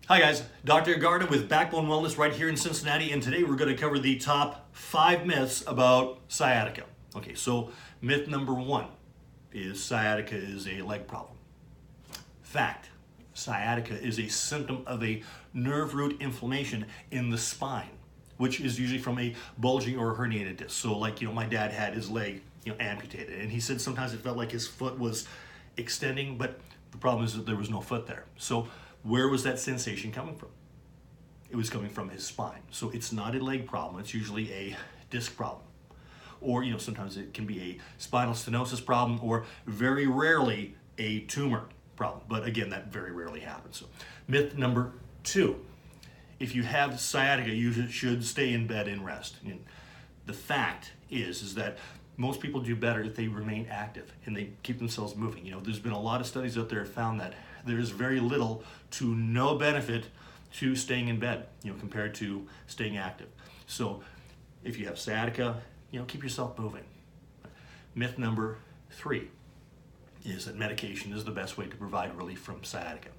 Hi guys, Dr. Garda with Backbone Wellness right here in Cincinnati, and today we're going to cover the top 5 myths about sciatica. Okay, so myth number 1 is sciatica is a leg problem. Fact, sciatica is a symptom of a nerve root inflammation in the spine, which is usually from a bulging or herniated disc. So like, my dad had his leg, amputated, and he said sometimes it felt like his foot was extending, but the problem is that there was no foot there. So where was that sensation coming from? It was coming from his spine. So it's not a leg problem, it's usually a disc problem. Or, sometimes it can be a spinal stenosis problem, or very rarely a tumor problem. But again, that very rarely happens. So myth number 2, if you have sciatica, you should stay in bed and rest. And the fact is that most people do better if they remain active and they keep themselves moving. There's been a lot of studies out there that found that there's very little to no benefit to staying in bed, compared to staying active. So if you have sciatica, keep yourself moving. Myth number 3 is that medication is the best way to provide relief from sciatica.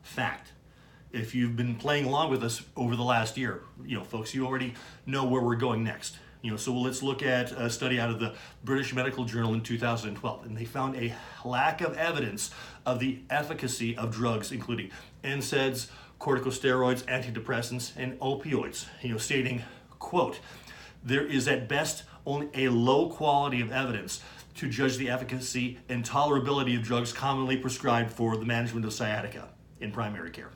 Fact, if you've been playing along with us over the last year, folks, you already know where we're going next. So let's look at a study out of the British Medical Journal in 2012, and they found a lack of evidence of the efficacy of drugs, including NSAIDs, corticosteroids, antidepressants, and opioids, stating, quote, "There is at best only a low quality of evidence to judge the efficacy and tolerability of drugs commonly prescribed for the management of sciatica in primary care,"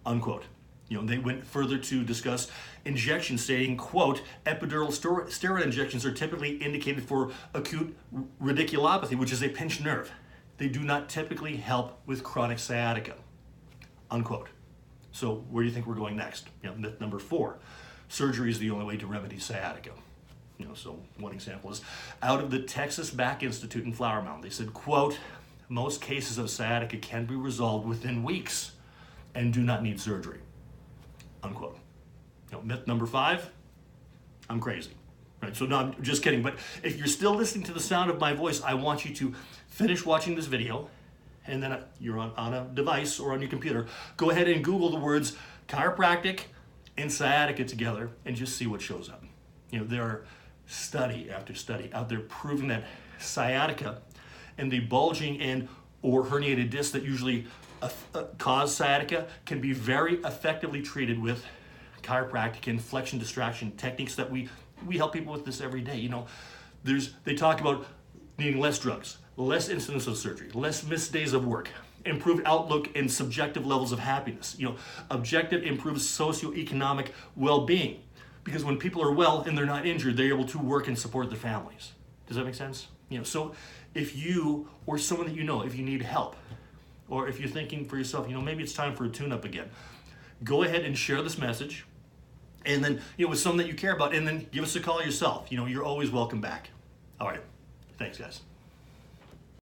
unquote. They went further to discuss injections, stating, quote, "Epidural steroid injections are typically indicated for acute radiculopathy, which is a pinched nerve. They do not typically help with chronic sciatica," unquote. So where do you think we're going next? Myth number 4, surgery is the only way to remedy sciatica. So one example is out of the Texas Back Institute in Flower Mound. They said, quote, "Most cases of sciatica can be resolved within weeks and do not need surgery," unquote. Myth number 5, I'm crazy. Right? So no, I'm just kidding. But if you're still listening to the sound of my voice, I want you to finish watching this video, and then you're on a device or on your computer. Go ahead and Google the words chiropractic and sciatica together and just see what shows up. There are study after study out there proving that sciatica and the bulging and or herniated discs that usually cause sciatica can be very effectively treated with chiropractic and flexion distraction techniques that we help people with this every day. They talk about needing less drugs, less incidence of surgery, less missed days of work, improved outlook and subjective levels of happiness. Objective improves socioeconomic well-being, because when people are well and they're not injured, they're able to work and support their families. Does that make sense? So if you or someone that if you need help, or if you're thinking for yourself, maybe it's time for a tune-up again, go ahead and share this message, and then, with someone that you care about, and then give us a call yourself. You're always welcome back. All right. Thanks, guys.